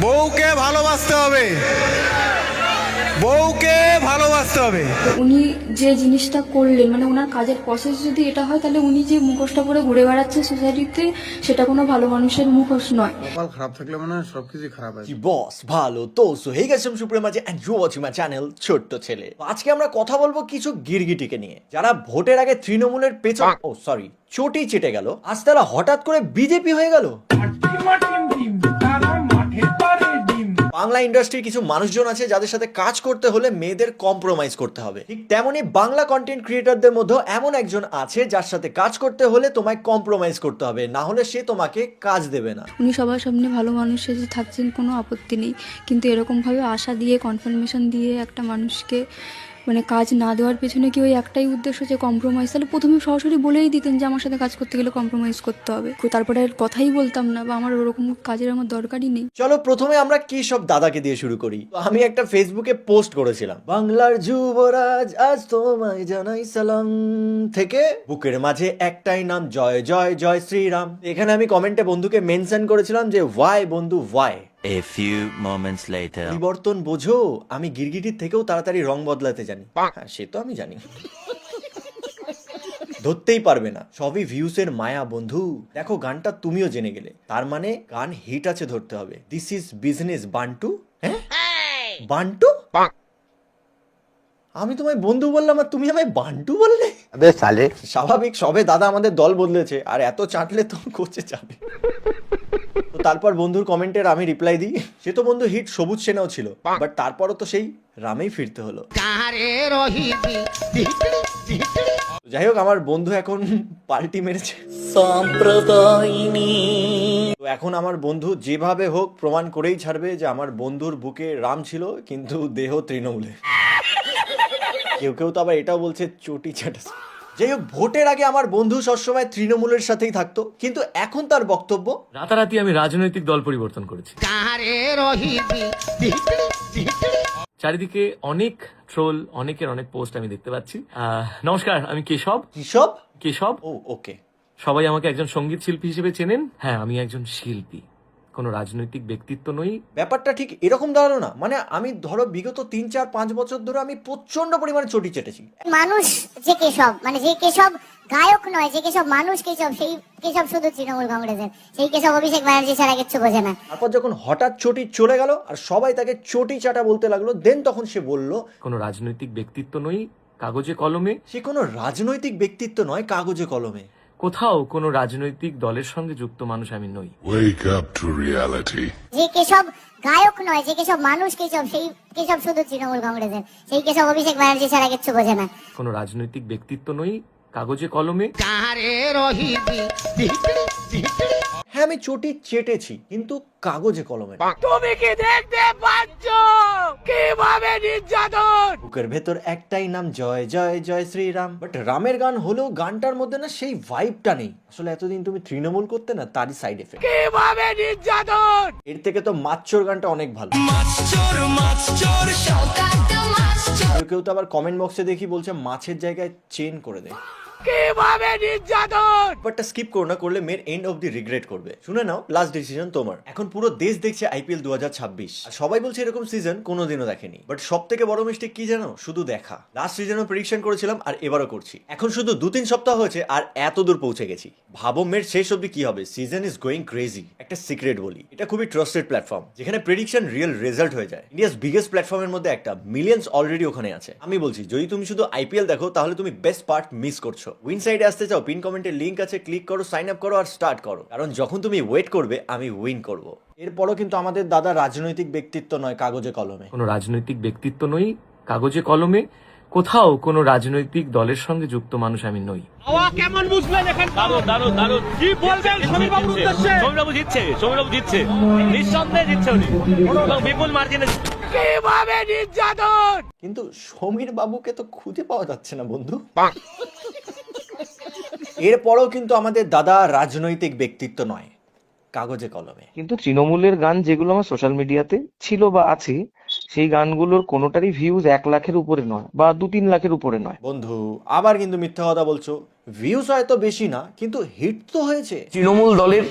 বউকে ভালোবাসতে হবে, বউকে ভালোবাসতে হবে। উনি যে জিনিসটা করলেন, মানে ওনার কাজের প্রসেস যদি এটা হয়, তাহলে উনি যে মুখোশটা পরে ঘুরে বেড়াচ্ছে সোসাইটিতে, সেটা কোনো ভালো মানুষের মুখোশ নয়। কপাল খারাপ থাকলে মানে সবকিছু খারাপ হয়। বস ভালো তো সো হে গাইস আমি সুপ্রিম আছে and you watching my channel ছোট্ট ছেলে। আজকে আমরা কথা বলবো কিছু গিরগিটিকে নিয়ে, যারা ভোটের আগে তৃণমূলের পেছন চটি চেটে গেল, আজ তারা হঠাৎ করে বিজেপি হয়ে গেল। বাংলা ইন্ডাস্ট্রির কিছু মানুষজন আছে যাদের সাথে কাজ করতে হলে মেয়েদের কম্প্রোমাইজ করতে হবে, ঠিক তেমনি বাংলা কন্টেন্ট ক্রিয়েটরদের মধ্যেও এমন একজন আছে যার সাথে কাজ করতে হলে তোমায় কম্প্রোমাইজ করতে হবে, না হলে সে তোমাকে কাজ দেবে না। উনি সবার সামনে ভালো মানুষ সেজে থাকছেন, কোনো আপত্তি নেই, কিন্তু এরকমভাবে আশা দিয়ে কনফার্মেশন দিয়ে একটা মানুষকে মানে কাজ না দেওয়ার পেছনে কি ওই একটাই উদ্দেশ্য যে কম্প্রোমাইজ? তাহলে প্রথমে সরাসরি বলেই দিতেন যে আমার সাথে কাজ করতে গেলে কম্প্রোমাইজ করতে হবে, তারপরে আর কথাই বলতাম না, বা আমার ওরকম কাজের আমার দরকারই নেই। চলো প্রথমে আমরা কি সব দাদাকে দিয়ে শুরু করি। তো আমি একটা ফেসবুকে পোস্ট করেছিলাম, বাংলার যুবরাজ আজ তোমায় জানাই সালাম, থেকে বুকের মাঝে একটাই নাম জয় জয় জয় শ্রীরাম। এখানে আমি কমেন্টে বন্ধুকে মেনশন করেছিলাম যে ওয়াই বন্ধু Y. A few moments later. পরিবর্তন বোঝো, আমি গিরগিটির থেকেও তাড়াতাড়ি রং বদলাতে জানি। হ্যাঁ সে তো আমি জানি, ধরতেই পারবে না, সবই ভিউসের মায়া বন্ধু। দেখো গানটা তুমিও জেনে গেলে, তার মানে গান হিট আছে, ধরতে হবে। This is business Bantu. হ্যাঁ বান্টু, আমি তোমায় বন্ধু বললাম আর তুমি আমায় বান্টু বললে। স্বাভাবিক, সবে দাদা আমাদের দল বদলেছে, আর এত চাটলে তো কোচে যাবে। তো তারপর বন্ধুর কমেন্টের আমি রিপ্লাই দিই, সে তো বন্ধু হিট সবুজ সেনাও ছিল, বাট তারপরও তো সেই রামেই ফিরতে হলো। যাই হোক, আমার বন্ধু এখন পাল্টি মেরেছে। তো এখন আমার বন্ধু যেভাবে হোক প্রমাণ করেই ছাড়বে যে আমার বন্ধুর বুকে রাম ছিল কিন্তু দেহ তৃণমূলে। কেউ কেউ তো আবার এটাও বলছে চটি চাটা। যাই হোক, ভোটের আগে আমার বন্ধু সবসময় তৃণমূলের সাথেই থাকতো, কিন্তু এখন তার বক্তব্য, রাতারাতি আমি রাজনৈতিক দল পরিবর্তন করেছি। চারিদিকে অনেক ট্রোল, অনেকের অনেক পোস্ট আমি দেখতে পাচ্ছি। নমস্কার, আমি কেশব। কেশব ও ওকে। সবাই আমাকে একজন সঙ্গীত শিল্পী হিসেবে চেনেন। হ্যাঁ, আমি একজন শিল্পী, কোনো রাজনৈতিক ব্যক্তিত্ব নই। ব্যাপারটা ঠিক এরকম দাঁড়ালো না, মানে আমি ধরো বিগত 3-4-5 বছর ধরে আমি প্রচন্ড পরিমাণে চটি চেটেছি। মানুষ যে কেশব, মানে যে কেশব গায়ক নয়, যে কেশব মানুষ কেশব, সেই কেশব শুধু তৃণমূল কংগ্রেসের, সেই কেশব অভিষেক ব্যানার্জি ছাড়া কিচ্ছু বোঝে না। তারপর যখন হঠাৎ চটি চলে গেল আর সবাই তাকে চটি চাটা বলতে লাগলো, দেন তখন সে বলল, কোনো রাজনৈতিক ব্যক্তিত্ব নই, কাগজে কলমে। সে কোনো রাজনৈতিক ব্যক্তিত্ব নয়, কাগজে কলমে। কোথাও কোনো রাজনৈতিক দলের সঙ্গে যুক্ত মানুষ আমি নই। Wake up to reality. যে কেশব গায়ক নয়, যে কেশব মানুষ কেশব, সেই কেশব শুধু তৃণমূল কংগ্রেসের, সেই কেশব অভিষেক ব্যানার্জি ছাড়া কিচ্ছু বোঝে না। কোনো রাজনৈতিক ব্যক্তিত্ব নই, কাগজে কলমে। হ্যাঁ আমি চটি চেটেছি, কিন্তু কাগজে কলমে। তুমি কি দেখতে পাচ্ছ কিভাবে নির্যাতন? বুকের ভেতর একটাই নাম জয় জয় জয় শ্রীরাম। বাট রামের গান হলেও গানটার মধ্যে না সেই ভাইবটা নেই। আসলে এতদিন তুমি তৃণমূল করতে না, তারই সাইড এফেক্ট। কিভাবে নির্যাতন? এর থেকে তো মাচ্চোর গানটা অনেক ভালো। কেউ কেউ তো আবার কমেন্ট বক্সে দেখি বলছে মাছের জায়গায় চেন করে দেয়। কিভাবে নির্যাতন? বাটটা স্কিপ করো না, করলে মেয়ের এন্ড অফ দি রিগ্রেট করবে। শুনে নাও, লাস্ট ডিসিশন তোমার। এখন পুরো দেশ দেখছে আইপিএল 2026, আর সবাই বলছে এরকম সিজন কোনোদিনও দেখেনি। বাট সব থেকে বড় মিস্টেক কি জানো? শুধু দেখা। লাস্ট সিজনও প্রেডিকশন করেছিলাম আর এবারও করছি। এখন শুধু 2-3 সপ্তাহ হয়েছে আর এত দূর পৌঁছে গেছি। ভাবো মেয়ের শেষ অব্দি কি হবে। Season is going crazy. একটা সিক্রেট বলি, এটা খুবই ট্রাস্টেড প্ল্যাটফর্ম যেখানে প্রেডিকশন রিয়েল রেজাল্ট হয়ে যায়। ইন্ডিয়াস বিগেস্ট প্ল্যাটফর্মের মধ্যে একটা, মিলিয়ন্স অলরেডি ওখানে আছে। আমি বলছি যদি তুমি শুধু আইপিএল দেখো তাহলে তুমি বেস্ট পার্ট মিস করছো। উইন সাইডে আসতে চাও, পিন কমেন্টে লিংক আছে, ক্লিক করো, সাইন আপ করো আর স্টার্ট করো। কারণ যখন তুমি ওয়েট করবে আমি উইন করব। এরপরও কিন্তু আমাদের দাদা রাজনৈতিক ব্যক্তিত্ব নয়, কাগজে কলমে। কোনো রাজনৈতিক ব্যক্তিত্ব নই, কাগজে কলমে। কোথাও কোনো রাজনৈতিক দলের সঙ্গে যুক্ত মানুষ আমি নই। হাওয়া কেমন বুঝলেন এখন? দারুণ দারুণ দারুণ। কি বলবেন সমীর বাবুর উদ্দেশ্যে? সমীর বাবু জিতছে, সমীর বাবু জিতছে, নিঃসন্দেহে জিতছে উনি, এবং বিপুল মার্জিনে। কিভাবে নির্যাতন? কিন্তু সমীর বাবুকে তো খুঁজে পাওয়া যাচ্ছে না বন্ধু। এরপরও কিন্তু আমাদের দাদা রাজনৈতিক ব্যক্তিত্ব নয়, কাগজে কলমে। কিন্তু তৃণমূলের গান যেগুলো আমার সোশ্যাল মিডিয়াতে ছিল বা আছে, সেই গানগুলোর কোনোটারই ভিউজ 1 লাখের উপরে নয় বা 2-3 লাখের উপরে নয়। বন্ধু আবার কিন্তু মিথ্যা কথা বলছো। ভিউজ হয়তো বেশি না, কিন্তু হিট তো হয়েছে। তৃণমূল দলের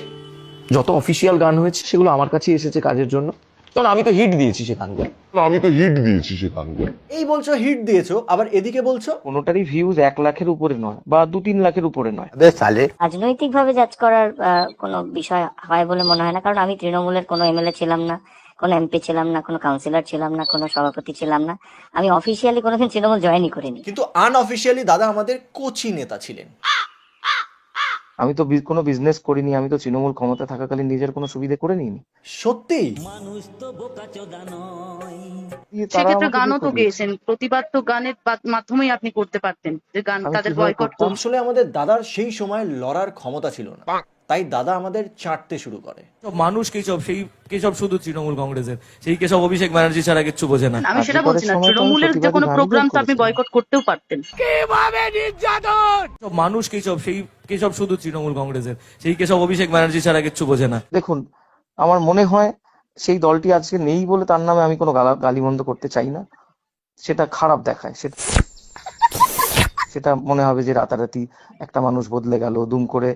যত অফিসিয়াল গান হয়েছে সেগুলো আমার কাছেই এসেছে কাজের জন্য, কারণ আমি তো হিট দিয়েছি সে গানগুলো। এই বলছো হিট দিয়েছো, আবার এদিকে বলছো কোনোটারই ভিউজ 1 লাখের উপরে নয় বা 2-3 লাখের উপরে নয়। রাজনৈতিক ভাবে জাজ করার কোনো বিষয় হয় বলে মনে হয় না, কারণ আমি তৃণমূলের কোনো এমএলএ ছিলাম না, কোনো এমপি ছিলাম না, কোনো কাউন্সিলর ছিলাম না, কোনো সভাপতি ছিলাম না। আমি অফিসিয়ালি কোনোদিন তৃণমূল জয়েনই করিনি। কিন্তু আনঅফিসিয়ালি দাদা আমাদের কোচি নেতা ছিলেন। আমি তো কোনো বিজনেস করিনি, আমি তো তৃণমূল ক্ষমতা থাকাকালীন নিজের কোনো সুবিধা করে নিইনি। সত্যি সেক্ষেত্রে গানও তো গেয়েছেন, প্রতিবাদ তো গানের মাধ্যমেই আপনি করতে পারতেন, যে গান তাদের বয়কট করুন। আসলে আমাদের দাদার সেই সময় লড়ার ক্ষমতা ছিল না, তাই দাদা আমাদের চাটতে শুরু করে। মানুষ কেশব শুধু তৃণমূল কংগ্রেসের, সেই কেশব অভিষেক ব্যানার্জি ছাড়া কিচ্ছু বোঝে না। আমি সেটা বলছি না, তৃণমূলের যে কোনো প্রোগ্রাম তো আপনি বয়কট করতেও পারতেন। মানুষ কেশব শুধু তৃণমূল কংগ্রেসের, সেই কেশব অভিষেক ব্যানার্জি ছাড়া কিচ্ছু বোঝে না। দেখুন, আমার মনে হয় সেই দলটি আজকে নেই বলে তার নামে আমি কোনো গালিমন্দ করতে চাই না, সেটা খারাপ দেখায়। সেটা মনে হবে যে রাতারাতি একটা মানুষ বদলে গেল দুম করে।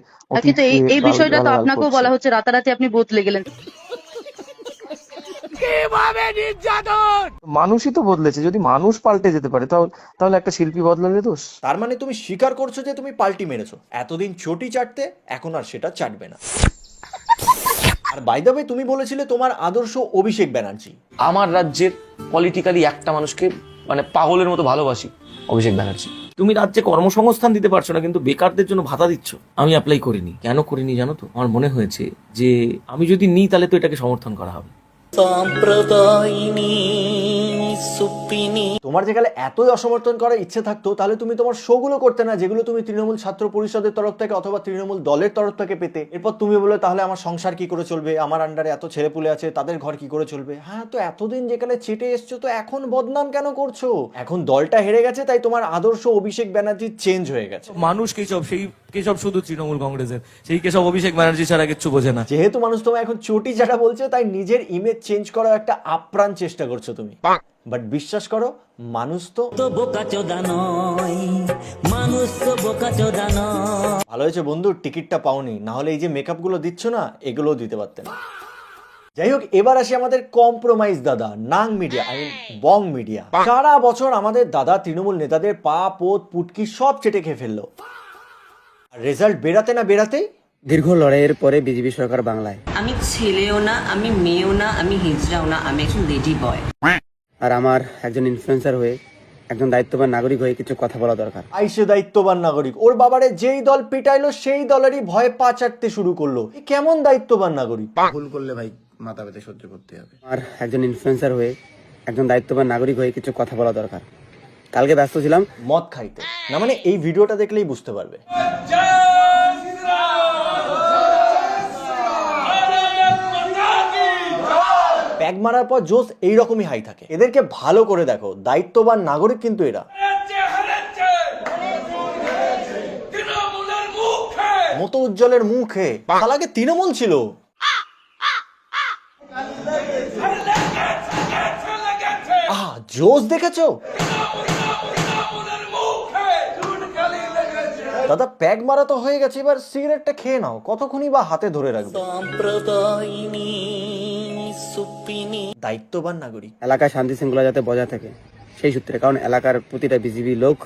কিন্তু এই বিষয়টা তো আপনাকেও বলা হচ্ছে, রাতারাতি আপনি বদলে গেলেন। মানুষই তো বদলেছে, যদি মানুষ পাল্টে যেতে পারে তাহলে একটা শিল্পী বদলালে দোষ? তার মানে তুমি স্বীকার করছো যে তুমি পাল্টি মেরেছো, এতদিন চটি চাটতে, এখন আর সেটা চাটবে না। আর বাই দ্য ওয়ে, তুমি বলেছিলে তোমার আদর্শ অভিষেক ব্যানার্জি। আমার রাজ্যের পলিটিক্যালি একটা মানুষকে মানে পাগলের মতো ভালোবাসি, অভিষেক ব্যানার্জি। তুমি রাজ্যে কর্মসংস্থান দিতে পারছো না, কিন্তু বেকারদের জন্য ভাতা দিচ্ছ। আমি অ্যাপ্লাই করিনি। কেন করিনি জানো তো? আমার মনে হয়েছে যে আমি যদি নিই তাহলে তো এটাকে সমর্থন করা হবে। তোমার যেখানে এতই অসমর্থন করার ইচ্ছে থাকতো, তাহলে তুমি তোমার শোগুলো করতে না, যেগুলো তুমি তৃণমূল ছাত্র পরিষদের তরফ থেকে অথবা তৃণমূল দলের তরফ থেকে পেতে। এরপর তুমি বলে তাহলে আমার সংসার কি করে চলবে, আমার আন্ডারে এত ছেলেপুলে আছে, তাদের ঘর কি করে চলবে। হ্যাঁ, তো এতদিন যেখানে চেটে এসছো, তো এখন বদনাম কেন করছো? এখন দলটা হেরে গেছে, তাই তোমার আদর্শ অভিষেক ব্যানার্জি চেঞ্জ হয়ে গেছে। মানুষ কেশব শুধু তৃণমূল কংগ্রেসের, সেই কেশব অভিষেক ব্যানার্জি ছাড়া কিচ্ছু বোঝে না। যেহেতু মানুষ তোমায় এখন চটি চাটা বলছে, তাই নিজের ইমেজ চেঞ্জ করার একটা আপ্রাণ চেষ্টা করছো তুমি। বাট বিশ্বাস করো, মানুষ তো বোকাচোদা নয়, মানুষ তো বোকাচোদা নয়। ভালো হয়েছে বন্ধু টিকিটটা পাওনি, না হলে এই যে মেকআপ গুলো দিচ্ছ না, এগুলোও দিতে পারতেন। যাই হোক, এবার আসি আমাদের কম্প্রোমাইজ দাদা নাং মিডিয়া, বং মিডিয়া। সারা বছর আমাদের দাদা তৃণমূল নেতাদের পা পোত পুটকি সব চেটে খেয়ে ফেললো। রেজাল্ট বেরাতে না বেরাতেই দীর্ঘ লড়াইয়ের পরে বিজেপি সরকার বাংলায়। আমি ছেলেও না, আমি মেয়েও না, আমি হিজড়াও না, আমি একজন লেডি বয়। আর আমার একজন ইনফ্লুয়েন্সার হয়ে, একজন দায়িত্ববান নাগরিক হয়ে কিছু কথা বলা দরকার। আইসে দায়িত্ববান নাগরিক, ওর বাবারে যেই দল পিটাইলো সেই দলেরই ভয়ে পা চাটতে শুরু করলো। কেমন দায়িত্ববান নাগরিক? ভুল করলে ভাই মাথা ব্যথা সহ্য করতে হবে। আর একজন ইনফ্লুয়েন্সার হয়ে, একজন দায়িত্ববান নাগরিক হয়ে কিছু কথা বলা দরকার। কালকে ব্যস্ত ছিলাম মদ খাইতে, না মানে এই ভিডিওটা দেখলেই বুঝতে পারবে। প্যাগ মারার পর জোশ এইরকমই হাই থাকে। এদেরকে ভালো করে দেখো, দায়িত্ববান নাগরিক কিন্তু এরা। মতো উজ্জ্বলের মুখে শালাকে তৃণমূল ছিল। জোশ দেখেছো দাদা? প্যাগ মারা তো হয়ে গেছে, এবার সিগারেটটা খেয়ে নাও, কতক্ষণই বা হাতে ধরে রাখবে। দায়িত্ববান নাগরিক। এলাকায় শান্তি শৃঙ্খলা যাতে বজায় থাকে সেই সূত্রে, কারণ এলাকার প্রতিটা বিজেপি লোক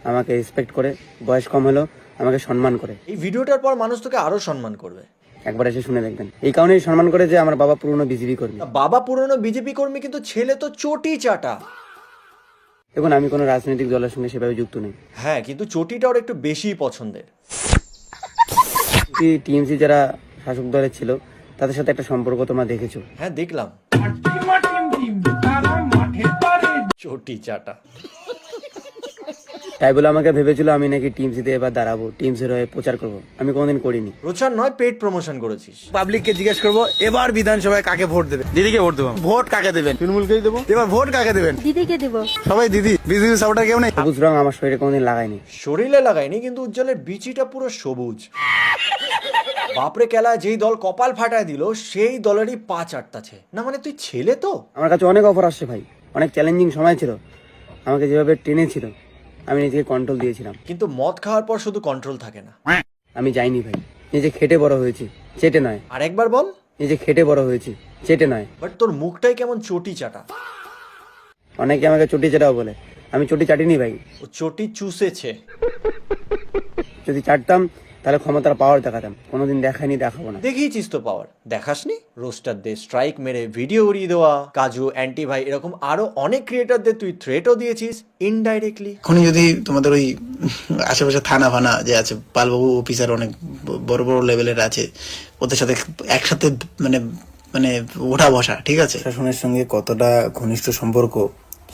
আমাকে রেসপেক্ট করে, বয়স কম হলেও আমাকে সম্মান করে। এই ভিডিওটার পর মানুষ তোকে আরো সম্মান করবে, একবার এসে শুনে দেখবেন। এই কারণেই সম্মান করে যে আমার বাবা পুরনো বিজেপি কর্মী। বাবা পুরনো বিজেপি কর্মী, কিন্তু ছেলে তো চটি চাটা। দেখুন, আমি কোনো রাজনৈতিক দলের সঙ্গে সেভাবে যুক্ত নেই। হ্যাঁ, কিন্তু চটিটা ওর একটু বেশি পছন্দের। টিএমসি যারা শাসক দলের ছিল তাদের সাথে একটা সম্পর্ক তোমরা দেখেছো। হ্যাঁ, দেখলাম। চটি চাটা। তাই বলে আমাকে ভেবেছিল আমি নাকি টিএমসিতে এবার দাঁড়াবো, টিএমসির হয়ে প্রচার করবো। আমি কোনোদিন করিনি। প্রচার নয়, পেট প্রমোশন করেছিস। পাবলিককে জিজ্ঞেস করবো এবার বিধানসভায় কাকে ভোট দেবে। দিদিকে ভোট দেবো। ভোট কাকে দেবেন? তৃণমূলকেই দেবো। এবার ভোট কাকে দেবেন? দিদিকে দেব। সবাই দিদি। বিজেপি সাপোর্টার কেউ নেই। সবুজ রং আমার শরীরে কোনোদিন লাগাইনি। শরীরে লাগাইনি, কিন্তু উজ্জ্বলের বিচিটা পুরো সবুজ। বাপরে কেলা, যেই দল কপাল ফাটায় দিল সেই দলেরই পা চাটতাছে। না মানে তুই ছেলে তো? আমার কাছে অনেক অফার আসছে ভাই, অনেক চ্যালেঞ্জিং সময় ছিল। আমাকে যেভাবে টেনেছিল আমি নিজেকে কন্ট্রোল দিয়েছিলাম। কিন্তু মদ খাওয়ার পর শুধু কন্ট্রোল থাকে না। আমি যাইনি ভাই, নিজে খেটে বড় হয়েছি, চেটে নয়। আর একবার বল। এই যে খেটে বড় হয়েছি, চেটে নয়। বাট তোর মুখটাই কেমন চটি চাটা। অনেকে আমাকে চটি চেটাও বলে, আমি চটি চাটিনি ভাই। ও চটি চুষেছে। যদি চাটতাম তাহলে ক্ষমতার পাওয়ার দেখাতাম, কোনোদিন দেখাইনি, দেখাবো না। দেখিয়েছিস তো পাওয়ার, দেখাসনি? রোস্টারদের স্ট্রাইক মেরে ভিডিও উড়িয়ে দেওয়া, কাজু, অ্যান্টি ভাই, এরকম আরো অনেক ক্রিয়েটারদের তুই থ্রেটও দিয়েছিস ইনডাইরেক্টলি। এখনই যদি তোমাদের ওই আশেপাশে থানা ফানা যে আছে, পালবাবু অফিসার অনেক বড় বড় লেভেলের আছে, ওদের সাথে একসাথে মানে মানে ওঠা বসা, ঠিক আছে? প্রশাসনের সঙ্গে কতটা ঘনিষ্ঠ সম্পর্ক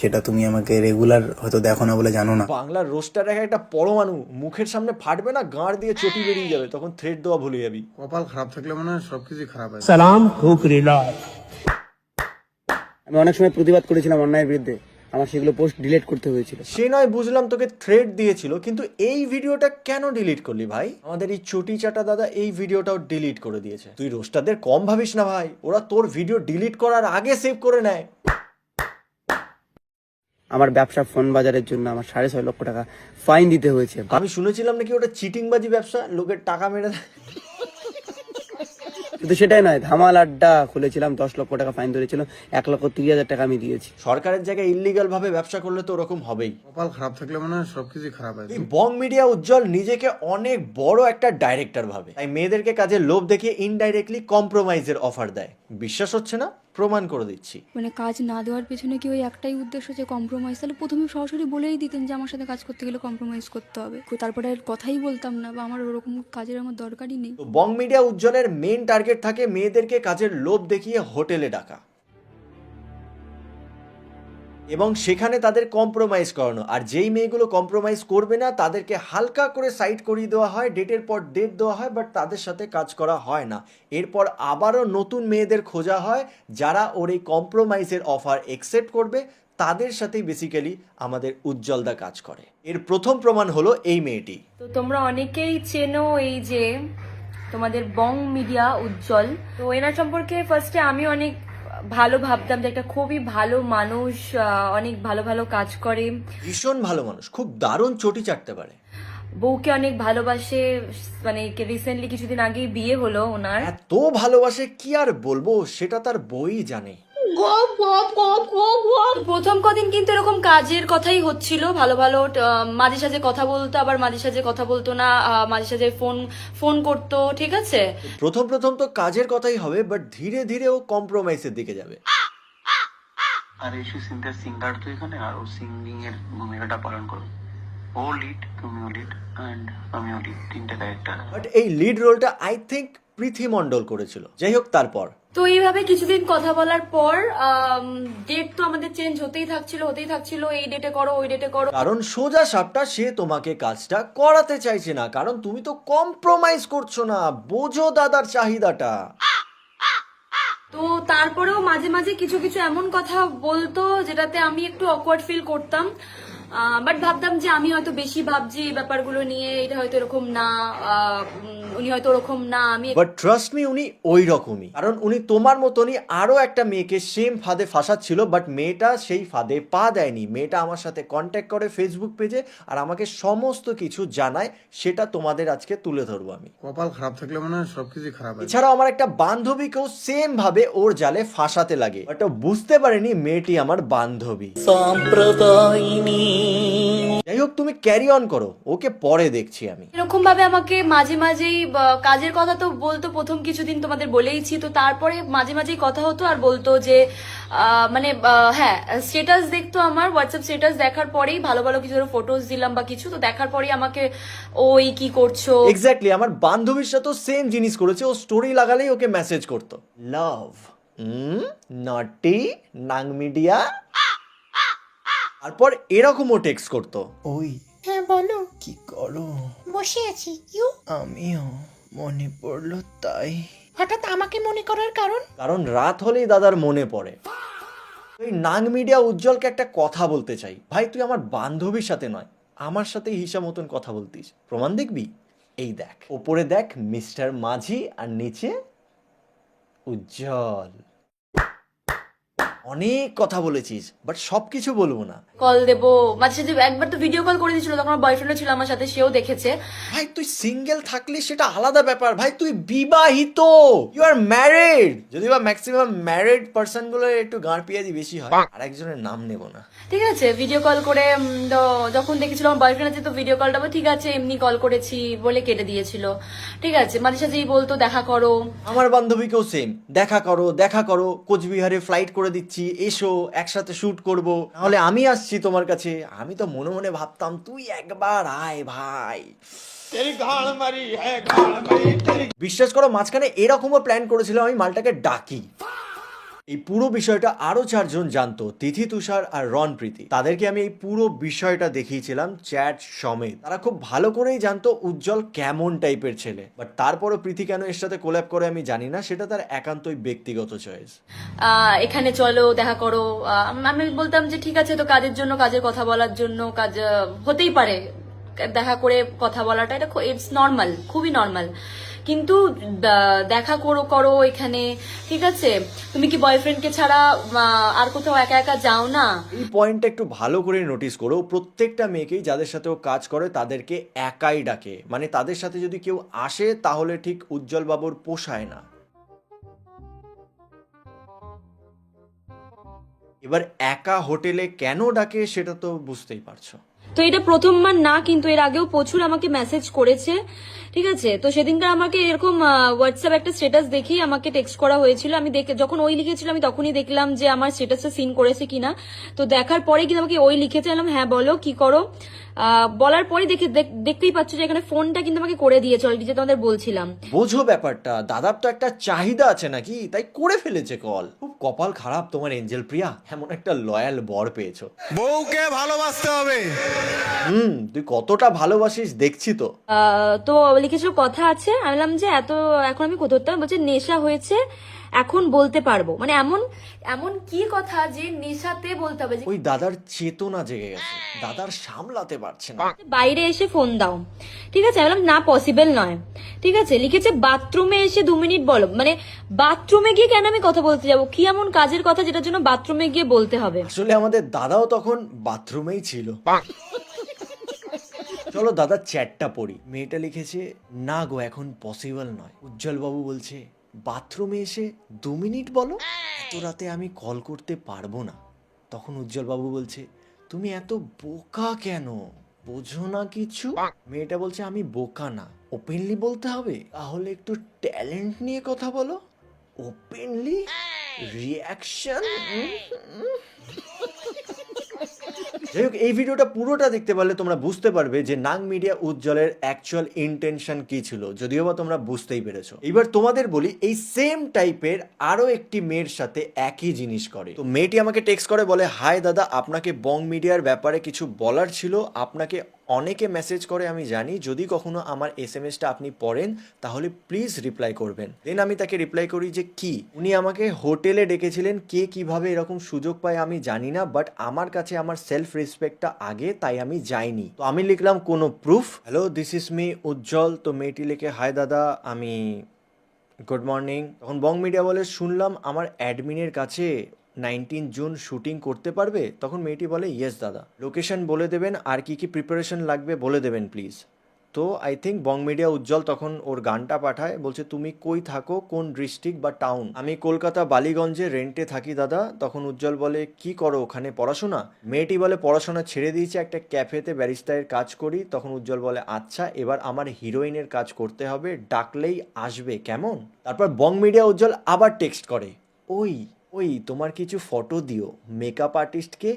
সেটা তুমি আমাকে রেগুলার হয়তো দেখো না বলে জানো না। বাংলার রোস্টার একটা পরমাণু মুখের সামনে ফাটবে না, গাঁড় দিয়ে চটি বেরিয়ে যাবে, তখন থ্রেট দেওয়া ভুলে যাবি। কপাল খারাপ থাকলে মানে সবকিছু খারাপ হয়। আমি অনেক সময় প্রতিবাদ করেছিলাম অন্যায়ের বিরুদ্ধে, আমার সেগুলো পোস্ট ডিলিট করতে হয়েছিল। সে নয় বুঝলাম তোকে থ্রেট দিয়েছিল, কিন্তু এই ভিডিওটা কেন ডিলিট করলি ভাই? আমাদের এই চটি চাটা দাদা এই ভিডিওটাও ডিলিট করে দিয়েছে। তুই রোস্টারদের কম ভাবিস না ভাই, ওরা তোর ভিডিও ডিলিট করার আগে সেভ করে নেয়। আমার ব্যবসা ফোন বাজারের জন্য আমার 6.5 লক্ষ টাকা ফাইন দিতে হয়েছে। আমি শুনেছিলাম নাকি ওটা চিটিংবাজি ব্যবসা, লোকের টাকা মেরে দেয়। শুধু সেটাই নয়, ধামাল আড্ডা খুলেছিলাম, 10 লক্ষ টাকা ফাইন ধরেছিল, 1,30,000 টাকা আমি দিয়েছি। সরকারের জায়গায় ইল্লিগাল ভাবে ব্যবসা করলে তো ওরকম হবেই। কপাল খারাপ থাকলে মানে সবকিছু খারাপ হয়। এই বং মিডিয়া উজ্জ্বল নিজেকে অনেক বড় একটা ডাইরেক্টর ভাবে, তাই মেয়েদেরকে কাজে লোভ দেখিয়ে ইনডাইরেক্টলি কম্প্রোমাইজের অফার দেয়। বিশ্বাস হচ্ছে না? প্রমাণ করে দিচ্ছি। মানে কাজ না দেওয়ার পেছনে কি ওই একটাই উদ্দেশ্য যে কম্প্রোমাইজ? তাহলে প্রথমে সরাসরি বলেই দিতেন যে আমার সাথে কাজ করতে গেলে কম্প্রোমাইজ করতে হবে, তারপরে আর কথাই বলতাম না, বা আমার ওরকম কাজের আমার দরকারই নেই। তো বং মিডিয়া উজ্জ্বলের মেন টার্গেট থাকে মেয়েদেরকে কাজের লোভ দেখিয়ে হোটেলে ডাকা এবং সেখানে তাদের কম্প্রোমাইজ করানো। আর যেই মেয়েগুলো কম্প্রোমাইজ করবে না তাদেরকে হালকা করে সাইড করিয়ে দেওয়া হয়, ডেটের পর ডেট দেওয়া হয়, বাট তাদের সাথে কাজ করা হয় না। এরপর আবারও নতুন মেয়েদের খোঁজা হয় যারা ওর এই কম্প্রোমাইজের অফার অ্যাকসেপ্ট করবে, তাদের সাথেই বেসিক্যালি আমাদের উজ্জ্বলদা কাজ করে। এর প্রথম প্রমাণ হলো এই মেয়েটি। তো তোমরা অনেকেই চেনো এই যে তোমাদের বং মিডিয়া উজ্জ্বল। তো এনার সম্পর্কে ফার্স্টে আমি অনেক ভালো ভাবতাম যে একটা খুবই ভালো মানুষ, অনেক ভালো ভালো কাজ করে, ভীষণ ভালো মানুষ, খুব দারুণ চটি চাটতে পারে, বউকে অনেক ভালোবাসে। মানে রিসেন্টলি কিছুদিন আগেই বিয়ে হলো ওনার। এত ভালোবাসে কি আর বলবো, সেটা তার বই জানে। প্রথম কদিন কিন্তু এরকম কাজের কথাই হচ্ছিল, ভালো ভালো মাঝে সাঝে কথা বলতো, আবার মাঝে সাঝে কথা বলতো না, মাঝে সাঝে ফোন করতো, ঠিক আছে। প্রথম প্রথম তো কাজের কথাই হবে, বাট ধীরে ধীরে ও কম্প্রোমাইজের দিকে যাবে। আর ইস্যু সিঙ্গার তো এখানে, আর ও সিঙ্গিং এর ভূমিকাটা পালন করবে। ও লিড, তুমিও লিড, এন্ড আমিও লিড, তিনটে ক্যারেক্টার। বাট এই লিড রোলটা আই থিঙ্ক পৃথি মণ্ডল করেছিল। যাই হোক, তারপর তো এইভাবে কিছুদিন কথা বলার পর ডেট তো আমাদের চেঞ্জ হতেই থাকছিল, এই ডেটে করো, ওই ডেটে করো। কারণ সোজা সাপটা সে তোমাকে কাজটা করাতে চাইছে না, কারণ তুমি তো কম্প্রোমাইজ করছো না। বোঝো দাদার চাহিদাটা। তো তারপরেও মাঝে মাঝে কিছু কিছু এমন কথা বলতো যেটাতে আমি একটু অকওয়ার্ড ফিল করতাম, বাট ভাবতাম যে আমি হয়তো বেশি ভাবছি এই ব্যাপারগুলো নিয়ে, এটা হয়তো এরকম না, উনি হয়তো ওরকম না। আমি বাট ট্রাস্ট মি, উনি ওই রকমই, কারণ উনি তোমার মতনই আরো একটা মেয়েকে সেম ফাঁদে ফাঁসাচ্ছিল, বাট মেয়েটা সেই ফাঁদে পা দেয়নি। মেয়েটা আমার সাথে কন্ট্যাক্ট করে ফেসবুক পেজে, আর আমাকে সমস্ত কিছু জানায়, সেটা তোমাদের আজকে তুলে ধরবো আমি। কপাল খারাপ থাকলে মানে সবকিছু খারাপ হয়। এছাড়াও আমার একটা বান্ধবীকেও সেম ভাবে ওর জালে ফাঁসাতে লাগে, বাট ও বুঝতে পারেনি মেয়েটি আমার বান্ধবী। যাই হোক, তুমি ক্যারি অন করো, ওকে পরে দেখছি আমি। এরকম ভাবে আমাকে মাঝে মাঝেই কাজের কথা তো বলতো, প্রথম কিছুদিন তোমাদের বলেইছি। তো তারপরে মাঝে মাঝেই কথা হতো, আর বলতো যে মানে হ্যাঁ, স্ট্যাটাস দেখতো, আমার হোয়াটসঅ্যাপ স্ট্যাটাস দেখার পরেই ভালো ভালো কিছু ফটোস দিলাম বা কিছু, তো দেখার পরেই আমাকে ওই কি করছো। এক্স্যাক্টলি, আমার বান্ধবীর সাথেও সেম জিনিস করেছে। ও স্টোরি লাগালেই ওকে মেসেজ করতো, লাভ, নটি, নাং মিডিয়া। তারপর এরকমও টেক্সট করতো, ওই হ্যাঁ বলো, কি করো? বসে আছি। ইউ? আমিও, মনে পড়লো তাই। হঠাৎ আমাকে মনে করার কারণ? কারণ রাত হলেই দাদার মনে পড়ে। এই নাং মিডিয়া উজ্জ্বলকে একটা কথা বলতে চাই। ভাই, তুই আমার বান্ধবীর সাথে নয়, আমার সাথে হিসা মতন কথা বলতিস। প্রমাণ দেখবি? এই দেখ, ওপরে দেখ মিস্টার মাঝি, আর নিচে উজ্জ্বল। অনেক কথা বলেছিস, বাট সবকিছু বলবো না। কল দেবো মাঝে সাঝে, একবার তো ভিডিও কল করে দিয়েছিল, তখন আমার বয়ফ্রেন্ডও ছিল আমার সাথে, সেও দেখেছে। ভাই তুই সিঙ্গেল থাকলে সেটা আলাদা ব্যাপার, ভাই তুই বিবাহিত, ইউ আর ম্যারিড। যদি বা ম্যাক্সিমাম ম্যারিড পার্সন গুলো একটু গাঁড় পিয়াজি বেশি হয়। আর একজনের নাম নেব না, ঠিক আছে, ভিডিও কল করে তো যখন দেখেছিল আমার বয়ফ্রেন্ড আছে, তো ভিডিও কলটা ঠিক আছে এমনি কল করেছি বলে কেটে দিয়েছিল। ঠিক আছে, মাঝে সাঝেই বলতো দেখা করো। আমার বান্ধবীকেও সেম, দেখা করো দেখা করো, কোচবিহারে ফ্লাইট করে দিচ্ছি, এসো একসাথে শুট করব, নাহলে আমি আসছি তোমার কাছে। আমি তো মনে মনে ভাবতাম তুই একবার আয় ভাই। বিশ্বাস করো মাঝখানে এরকমও প্ল্যান করেছিল আমি মালটাকে ডাকি। এই পুরো বিষয়টা আরো 4 জন জানতো, তিথি, তুষার আর রন প্রীতি। তাদেরকে আমি এই পুরো বিষয়টা দেখিয়েছিলাম চ্যাট সমেত। তারা খুব ভালো করেই জানতো উজ্জ্বল কেমন টাইপের ছেলে, বাট তারপরও প্রীতি কেন এর সাথে কোল্যাব করে আমি জানি না, সেটা তার একান্তই ব্যক্তিগত চয়েস। এখানে চলো দেখা করো, আমি বলতাম যে ঠিক আছে, তো কাজের জন্য, কাজের কথা বলার জন্য, কাজ হতেই পারে, দেখা করে কথা বলাটা এটা ইটস নর্মাল, খুবই নর্মাল। কিন্তু দেখা করো করো এখানে, ঠিক আছে, তুমি কি বয়ফ্রেন্ডকে ছাড়া আর কোথাও একা একা যাও না? এই পয়েন্টটা একটু ভালো করে নোটিস করো, প্রত্যেকটা মেয়েকেই যাদের সাথে ও কাজ করে তাদেরকে একাই ডাকে, মানে তাদের সাথে যদি কেউ আসে তাহলে ঠিক উজ্জ্বল বাবুর পোষায় না। এবার একা হোটেলে কেন ডাকে সেটা তো বুঝতেই পারছো। তো এটা প্রথমবার না, কিন্তু এর আগেও প্রচুর আমাকে মেসেজ করেছে, ঠিক আছে। তো সেদিনকার আমাকে এরকম হোয়াটসঅ্যাপ একটা স্ট্যাটাস দেখেই আমাকে টেক্সট করা হয়েছিল। আমি যখন ওই লিখেছিল আমি তখনই দেখলাম যে আমার স্ট্যাটাসটা সিন করেছে কিনা। তো দেখার পরে কিন্তু আমাকে ওই লিখেছে, এলাম হ্যাঁ বলো কি করো, বলার পরে দেখতেই পাচ্ছ যে এখানে ফোনটা কিন্তু আমাকে করে দিয়েছে অলরেডি, যে তোমাদের বলছিলাম। বোঝো ব্যাপারটা, দাদার তো একটা চাহিদা আছে নাকি, তাই করে ফেলেছে কল। খুব কপাল খারাপ তোমার এঞ্জেল প্রিয়া, এমন একটা লয়াল বর পেয়েছো। বউকে ভালোবাসতে হবে। তুই কতটা ভালোবাসিস দেখছি তো। তো লিখেছিল কথা আছে, আমি বললাম যে এখন আমি কোথাও, বলছে নেশা হয়েছে এখন বলতে পারবো, মানে এমন এমন কি কথা যে নেশাতে বলতে হবে। ওই দাদার চেতনা জেগে গেছে, দাদার সামলাতে পারছে না। বাইরে এসে ফোন দাও, ঠিক আছে, আমি বললাম না পসিবল নয়, ঠিক আছে। লিখেছে বাথরুমে এসে 2 মিনিট বলো, মানে বাথরুমে গিয়ে কেন আমি কথা বলতে যাবো, কি এমন কাজের কথা যেটার জন্য বাথরুমে গিয়ে বলতে হবে? আসলে আমাদের দাদাও তখন বাথরুমেই ছিল। চলো দাদার চ্যাটটা পড়ি। মেয়েটা লিখেছে না গো এখন পসিবল নয়, উজ্জ্বল বাবু বলছে বাথরুমে এসে 2 মিনিট বলো, এত রাতে আমি কল করতে পারবো না। তখন উজ্জ্বল বাবু বলছে তুমি এত বোকা কেন, বোঝো না কিছু? মেয়েটা বলছে আমি বোকা না, ওপেনলি বলতে হবে, তাহলে একটু ট্যালেন্ট নিয়ে কথা বলো। Openly reaction. যাই হোক, এই ভিডিওটা পুরোটা দেখতে পারলে তোমরা বুঝতে পারবে যে নাং মিডিয়া উজ্জ্বলের অ্যাকচুয়াল ইন্টেনশন কি ছিল, যদিও বা তোমরা বুঝতেই পেরেছো। এবার তোমাদের বলি, এই সেম টাইপের আরো একটি মেয়ের সাথে একই জিনিস করে। তো মেয়েটি আমাকে টেক্সট করে বলে হাই দাদা, আপনাকে বং মিডিয়ার ব্যাপারে কিছু বলার ছিল, আপনাকে অনেকে মেসেজ করে আমি জানি, যদি কখনো আমার SMS-টা আপনি পড়েন তাহলে প্লিজ রিপ্লাই করবেন। দেন আমি তাকে রিপ্লাই করি যে কি, উনি আমাকে হোটেলে ডেকেছিলেন, কে কিভাবে এরকম সুযোগ পায় আমি জানি না, বাট আমার কাছে আমার সেলফ রেসপেক্টটা আগে, তাই আমি যাইনি। তো আমি লিখলাম কোনো proof, hello this is me Ujjwal. তো মেয়েটি লিখে হাই দাদা, আমি গুড মর্নিং। তখন বং মিডিয়া বলে শুনলাম আমার অ্যাডমিনের কাছে 19 জুন শুটিং করতে পারবে? তখন মেয়েটি বলে ইয়েস দাদা। লোকেশন বলে দেবেন, আর কি কি প্রিপারেশন লাগবে বলে দেবেন প্লিজ। তো আই থিঙ্ক বং মিডিয়া উজ্জ্বল তখন ওর গানটা পাঠায়, বলছে তুমি কই থাকো, কোন ডিস্ট্রিক্ট বা টাউন? আমি কলকাতা বালিগঞ্জে রেন্টে থাকি দাদা। তখন উজ্জ্বল বলে কি করো ওখানে, পড়াশোনা? মেয়েটি বলে পড়াশোনা ছেড়ে দিয়েছে, একটা ক্যাফেতে ব্যারিস্টারের কাজ করি। তখন উজ্জ্বল বলে আচ্ছা, এবার আমার হিরোইনের কাজ করতে হবে, ডাকলেই আসবে কেমন? তারপর বং মিডিয়া উজ্জ্বল আবার টেক্সট করে ওই তোমার কিছু ফটো দিও, মেকআপ আর্টিস্টকে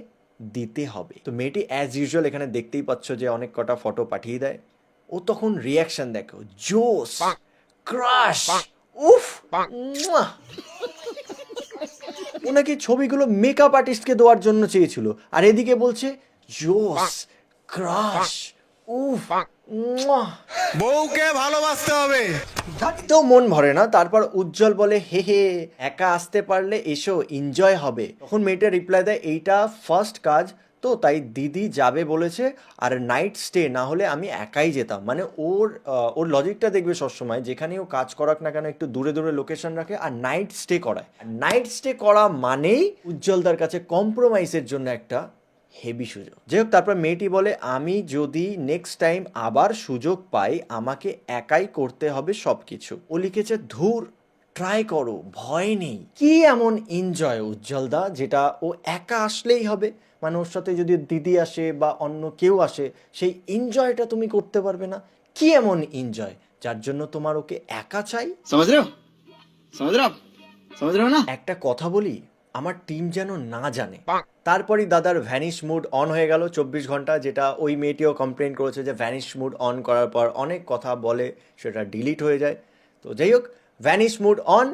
দিতে হবে। তো মেয়েটি অ্যাজ ইউজুয়াল এখানে দেখতেই পাচ্ছ যে অনেক কটা ফটো পাঠিয়ে দেয়। ও তখন রিয়াকশন দেখো, জোস, ক্রাশ, উফ, ও নাকি ছবিগুলো মেকআপ আর্টিস্টকে দেওয়ার জন্য চেয়েছিল, আর এদিকে বলছে জোস, ক্রাশ, উফ, বউকে ভালোবাসতে হবে। থাকতেও মন ভরে না। তারপর উজ্জ্বল বলে হে হে, একা আসতে পারলে এসো, এনজয় হবে। তখন মেয়েটা রিপ্লাই দেয় এইটা ফার্স্ট কাজ, তো তাই দিদি যাবে বলেছে, আর নাইট স্টে না হলে আমি একাই যেতাম। মানে ওর লজিকটা দেখবে সবসময়, যেখানে ও কাজ করাক না কেন একটু দূরে দূরে লোকেশন রাখে আর নাইট স্টে করায়। আর নাইট স্টে করা মানেই উজ্জ্বলদার কাছে কম্প্রোমাইজের জন্য একটা হেভি সুযোগ। যাই হোক, তারপর মেয়েটি বলে আমি যদি নেক্সট টাইম আবার সুযোগ পাই আমাকে একাই করতে হবে সব কিছু। ও লিখেছে ধুর, ট্রাই করো, ভয় নেই। কি এমন এনজয় উজ্জ্বলদা যেটা ও একা আসলেই হবে? মানে ওর সাথে যদি দিদি আসে বা অন্য কেউ আসে সেই এনজয়টা তুমি করতে পারবে না? কি এমন এনজয় যার জন্য তোমার ওকে একা চাই? একটা কথা বলি, আমার টিম যেন না জানে। তারপরই দাদার ভ্যানিশ মুড অন হয়ে গেল 24 ঘন্টা, যেটা ওই মেয়েটিও কমপ্লেন করেছে যে ভ্যানিশ মুড অন করার পর অনেক কথা বলে সেটা ডিলিট হয়ে যায়। তো যাই হোক, ভ্যানিশ মুড অন।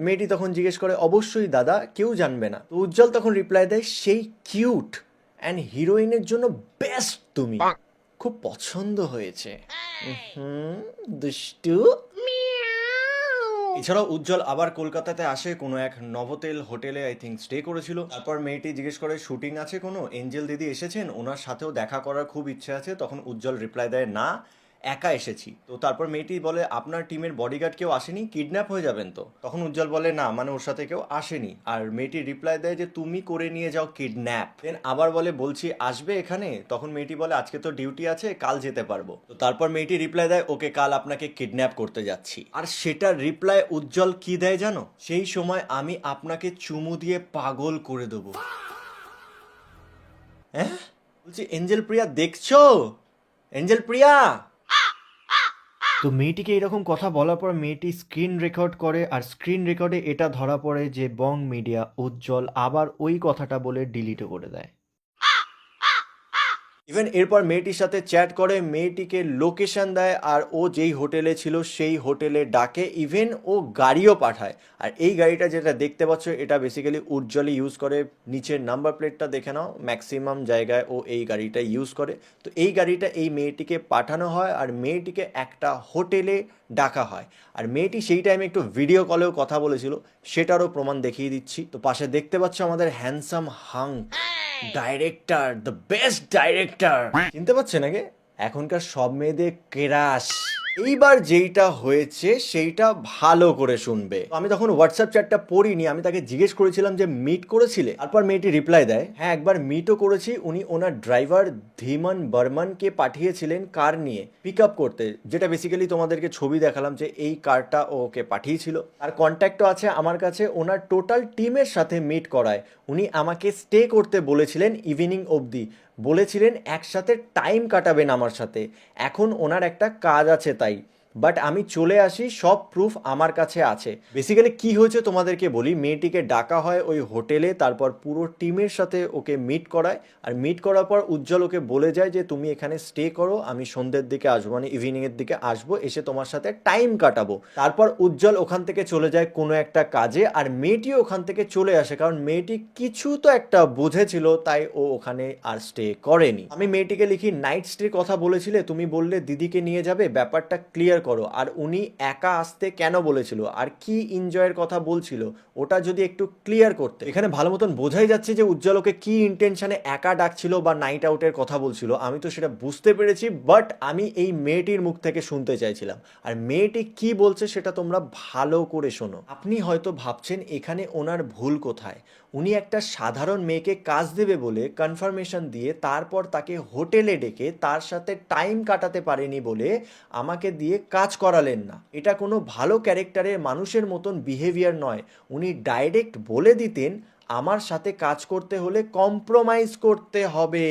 মেয়েটি তখন জিজ্ঞেস করে অবশ্যই দাদা, কেউ জানবে না। তো উজ্জ্বল তখন রিপ্লাই দেয় সেই কিউট অ্যান্ড হিরোইনের জন্য বেস্ট তুমি, খুব পছন্দ হয়েছে। দুষ্টু। এছাড়াও উজ্জ্বল আবার কলকাতাতে আসে, কোনো এক নভোতেল হোটেলে আই থিঙ্ক স্টে করেছিল। তারপর মেয়েটি জিজ্ঞেস করে শুটিং আছে কোনো, এঞ্জেল দিদি এসেছেন, ওনার সাথেও দেখা করার খুব ইচ্ছে আছে। তখন উজ্জ্বল রিপ্লাই দেয় না, একা এসেছি। তো তারপর মেয়েটি বলে আপনার টিমের বডিগার্ড কেউ আসেনি, কিডন্যাপ হয়ে যাবেন তো? তখন উজ্জ্বল বলে না, মানে ওর সাথে কেউ আসেনি। আর মেয়েটি রিপ্লাই দেয় যে তুমি করে নিয়ে যাও কিডন্যাপ। দেন আবার বলে বলছি আসবে এখানে? তখন মেয়েটি বলে আজকে তো ডিউটি আছে, কাল যেতে পারবো। তো তারপর মেয়েটি রিপ্লাই দেয় ওকে, কাল আপনাকে কিডন্যাপ করতে যাচ্ছি। আর সেটার রিপ্লাই উজ্জ্বল কি দেয় জানো? সেই সময় আমি আপনাকে চুমু দিয়ে পাগল করে দেবো। হ্যাঁ বলছি, এঞ্জেল প্রিয়া দেখছো? এঞ্জেল প্রিয়া। তো মেয়েটিকে এরকম কথা বলার পর মেয়েটি স্ক্রিন রেকর্ড করে, আর স্ক্রিন রেকর্ডে এটা ধরা পড়ে যে বং মিডিয়া উজ্জ্বল আবার ওই কথাটা বলে ডিলিটও করে দেয়। ইভেন এরপর মেয়েটির সাথে চ্যাট করে, মেয়েটিকে লোকেশন দেয়, আর ও যেই হোটেলে ছিল সেই হোটেলে ডাকে। ইভেন ও গাড়িও পাঠায়। আর এই গাড়িটা যেটা দেখতে পাচ্ছ এটা বেসিক্যালি উজ্জ্বলই ইউজ করে। নিচের নাম্বার প্লেটটা দেখে নাও, ম্যাক্সিমাম জায়গায় ও এই গাড়িটা ইউজ করে। তো এই গাড়িটা এই মেয়েটিকে পাঠানো হয়, আর মেয়েটিকে একটা হোটেলে ডাকা হয়। আর মেয়েটি সেই টাইমে একটু ভিডিও কলেও কথা বলেছিল, সেটারও প্রমাণ দেখিয়ে দিচ্ছি। তো পাশে দেখতে পাচ্ছ আমাদের handsome hunk director, the best director. চিনতে পারছে নাকি? এখনকার সব মেয়েদের ক্রাশ। এইবার যেইটা হয়েছে সেইটা ভালো করে শুনবে। আমি তখন হোয়াটসঅ্যাপ চ্যাটটা পড়িনি, আমি তাকে জিজ্ঞেস করেছিলাম যে মিট করেছিলে? তারপর মেয়েটি রিপ্লাই দেয় হ্যাঁ একবার মিটও করেছি, উনি ওনার ড্রাইভার ধীমান বর্মনকে পাঠিয়েছিলেন কার নিয়ে পিক আপ করতে, যেটা বেসিক্যালি তোমাদেরকে ছবি দেখালাম যে এই কারটা ওকে পাঠিয়েছিল। আর কন্ট্যাক্টও আছে আমার কাছে, ওনার টোটাল টিমের সাথে মিট করায়। উনি আমাকে স্টে করতে বলেছিলেন ইভিনিং অবধি, বলেছিলেন একসাথে টাইম কাটাবেন আমার সাথে। এখন ওনার একটা কাজ আছে তাই, বাট আমি চলে আসি, সব প্রুফ আমার কাছে আছে। বেসিক্যালি কি হয়েছে তোমাদেরকে বলি, মেয়েটিকে ডাকা হয় ওই হোটেলে, তারপর পুরো টিমের সাথে ওকে মিট করায়। আর মিট করার পর উজ্জ্বল ওকে বলে যায় যে তুমি এখানে স্টে করো, আমি সন্ধ্যের দিকে আসবো, মানে ইভিনিংয়ের দিকে আসবো, এসে তোমার সাথে টাইম কাটাবো। তারপর উজ্জ্বল ওখান থেকে চলে যায় কোনো একটা কাজে, আর মেয়েটিও ওখান থেকে চলে আসে, কারণ মেয়েটি কিছু তো একটা বুঝেছিল, তাই ও ওখানে আর স্টে করেনি। আমি মেয়েটিকে লিখি নাইট স্টে কথা বলেছিলে, তুমি বললে দিদিকে নিয়ে যাবে, ব্যাপারটা ক্লিয়ার করো। আর উনি একা আসতে কেন বলেছিল, আর কি এনজয়ের কথা বলছিল, ওটা যদি একটু ক্লিয়ার করতে। এখানে ভালো মতন বোঝাই যাচ্ছে যে উজ্জ্বল ওকে কি ইন্টেনশনে একা ডাকছিল বা নাইট আউটের কথা বলছিল। আমি তো সেটা বুঝতে পেরেছি, বাট আমি এই মেয়েটির মুখ থেকে শুনতে চাইছিলাম। আর মেয়েটি কি বলছে সেটা তোমরা ভালো করে শোনো। আপনি হয়তো ভাবছেন এখানে ওনার ভুল কোথায়। উনি একটা সাধারণ মেয়েকে কাজ দেবে বলে কনফার্মেশন দিয়ে তারপর তাকে হোটেলে ডেকে তার সাথে টাইম কাটাতে পারেনি বলে আমাকে দিয়ে কাজ করালেন না। এটা কোনো ভালো ক্যারেক্টারের মানুষের মতন বিহেভিয়ার নয়। উনি ডাইরেক্ট বলে দিতেন আমার সাথে কাজ করতে হলে কম্প্রোমাইজ করতে হবে।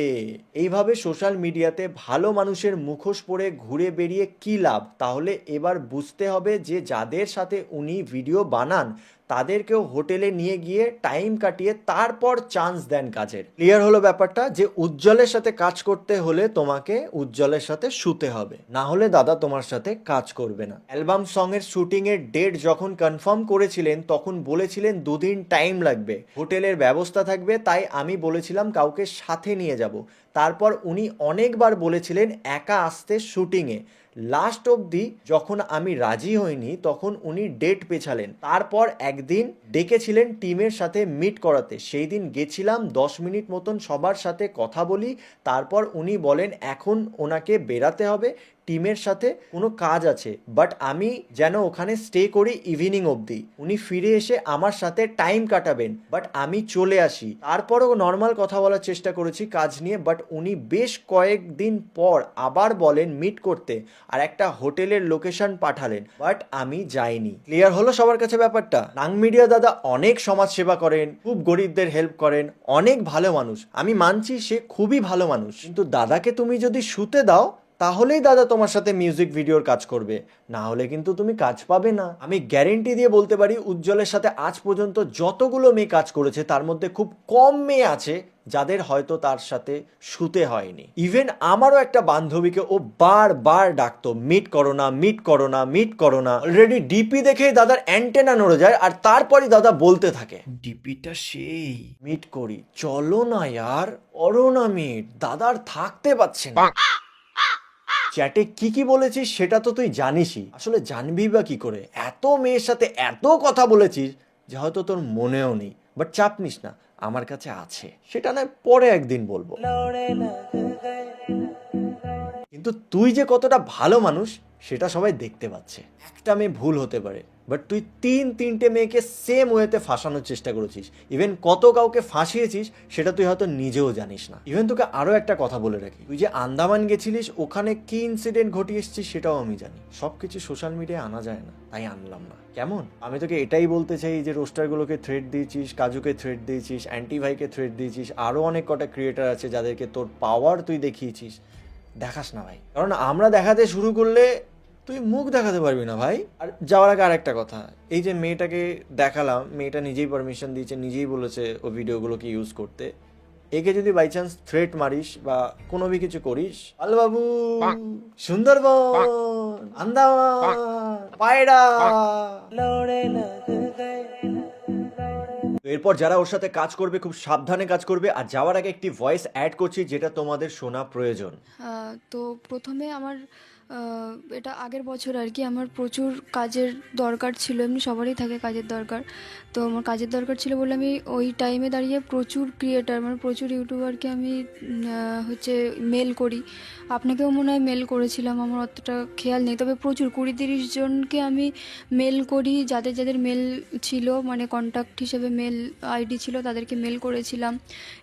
এইভাবে সোশ্যাল মিডিয়াতে ভালো মানুষের মুখোশ পরে ঘুরে বেরিয়ে কী লাভ? তাহলে এবার বুঝতে হবে যে যাদের সাথে উনি ভিডিও বানান তাদেরকেও হোটেলে নিয়ে গিয়ে টাইম কাটিয়ে তারপর চান্স দেন কাজের। ক্লিয়ার হলো ব্যাপারটা, যে উজ্জ্বলের সাথে কাজ করতে হলে তোমাকে উজ্জ্বলের সাথে শুতে হবে, না হলে দাদা তোমার সাথে কাজ করবে না। অ্যালবাম সঙের শুটিং এর ডেট যখন কনফার্ম করেছিলেন তখন বলেছিলেন 2 দিন টাইম লাগবে, হোটেলের ব্যবস্থা থাকবে, তাই আমি বলেছিলাম কাউকে সাথে নিয়ে যাব। তারপর উনি অনেকবার বলেছিলেন একা আসতে শুটিংয়ে, লাস্ট অবধি যখন আমি রাজি হইনি তখন উনি ডেট পেছালেন, তারপর একদিন ডেকেছিলেন টিমের সাথে মিট করাতে, সেই দিন গেছিলাম 10 মিনিট মতন সবার সাথে কথা বলি, তারপর উনি বলেন এখন ওনাকে বেরাতে হবে, টিমের সাথে কোনো কাজ আছে, বাট আমি যেন ওখানে স্টে করি ইভিনিং অবধি, উনি ফিরে এসে আমার সাথে টাইম কাটাবেন, বাট আমি চলে আসি। তারপরও নর্মাল কথা বলার চেষ্টা করেছি কাজ নিয়ে, বাট উনি বেশ কয়েকদিন পর আবার বলেন মিট করতে আর একটা হোটেলের লোকেশন পাঠালেন, বাট আমি যাইনি। ক্লিয়ার হলো সবার কাছে ব্যাপারটা? নাং মিডিয়া দাদা অনেক সমাজ সেবা করেন, খুব গরিবদের হেল্প করেন, অনেক ভালো মানুষ, আমি মানছি সে খুবই ভালো মানুষ, কিন্তু দাদাকে তুমি যদি শুতে দাও তাহলেই দাদা তোমার সাথে মিউজিক ভিডিওর কাজ করবে, না হলে কিন্তু তুমি কাজ পাবে না। আমি গ্যারেন্টি দিয়ে বলতে পারি উজ্জ্বলের সাথে আজ পর্যন্ত যতগুলো মেয়ে কাজ করেছে তার মধ্যে খুব কম মেয়ে আছে যাদের হয়তো তার সাথে শুতে হয়নি। ইভেন আমারও একটা বান্ধবীকে ও বারবার ডাকতো মিট করো না, মিট করো না, মিট করো না। অলরেডি ডিপি দেখেই দাদার অ্যান্টেনা নড়ে যায় আর তারপরই দাদা বলতে থাকে ডিপিটা সেই মিট করি, চলো না ইয়ার, করো না মিট, দাদার থাকতে পারছে না। চ্যাটে কি কি বলেছিস সেটা তো তুই জানিসই, আসলে জানবি বা কি করে, এত মেয়ের সাথে এত কথা বলেছিস যে হয়তো তোর মনেও নেই, বাট চাপ নিস না, আমার কাছে আছে, সেটা নয় পরে একদিন বলবো। কিন্তু তুই যে কতটা ভালো মানুষ সেটা সবাই দেখতে পাচ্ছে। একটা মেয়ে ভুল হতে পারে, বাট তুই 3-3টে মেয়েকে সেম ওয়েতে ফাঁসানোর চেষ্টা করেছিস, ইভেন কত কাউকে ফাঁসিয়েছিস সেটা তুই হয়তো নিজেও জানিস না। ইভেন তোকে আরও একটা কথা বলে রাখি, তুই যে আন্দামান গেছিলিস ওখানে কি ইনসিডেন্ট ঘটিয়ে এসছিস সেটাও আমি জানি। সব কিছু সোশ্যাল মিডিয়ায় আনা যায় না, তাই আনলাম না। কেমন? আমি তোকে এটাই বলতে চাই যে রোস্টারগুলোকে থ্রেট দিয়েছিস, কাজুকে থ্রেট দিয়েছিস, অ্যান্টি ভাইকে থ্রেট দিয়েছিস, আরও অনেক কটা ক্রিয়েটার আছে যাদেরকে তোর পাওয়ার তুই দেখিয়েছিস, দেখাস না ভাই, কারণ আমরা দেখাতে শুরু করলে তুই মুখ দেখাতে পারবি না ভাই। আর যাওয়ার আগে আরেকটা কথা, এই যে মেয়েটাকে দেখালাম, মেয়েটা নিজেই পারমিশন দিয়েছে, নিজেই বলেছে ও ভিডিওগুলোকে ইউজ করতে, একে যদি বাই চান্স থ্রেট মারিস বা কোনো ভি কিছু করিস, বাবু সুন্দরবন, আন্দামান, পায়রা, এরপর যারা ওর সাথে কাজ করবে খুব সাবধানে কাজ করবে। আর যাওয়ার আগে একটি ভয়েস অ্যাড করছি যেটা তোমাদের শোনা প্রয়োজন। তো প্রথমে আমার এটা আগের বছর আর কি, আমার প্রচুর কাজের দরকার ছিল, এমনি সবারই থাকে কাজের দরকার, তো আমার কাজের দরকার ছিল বলে আমি ওই টাইমে দাঁড়িয়ে প্রচুর ক্রিয়েটার মানে প্রচুর ইউটিউবারকে আমি হচ্ছে মেল করি, আপনাকেও মনে হয় মেল করেছিলাম, আমার অতটা খেয়াল নেই, তবে প্রচুর 20-30 জনকে আমি মেল করি, যাদের যাদের মেল ছিল মানে কন্ট্যাক্ট হিসেবে মেল আইডি ছিল তাদেরকে মেল করেছিলাম,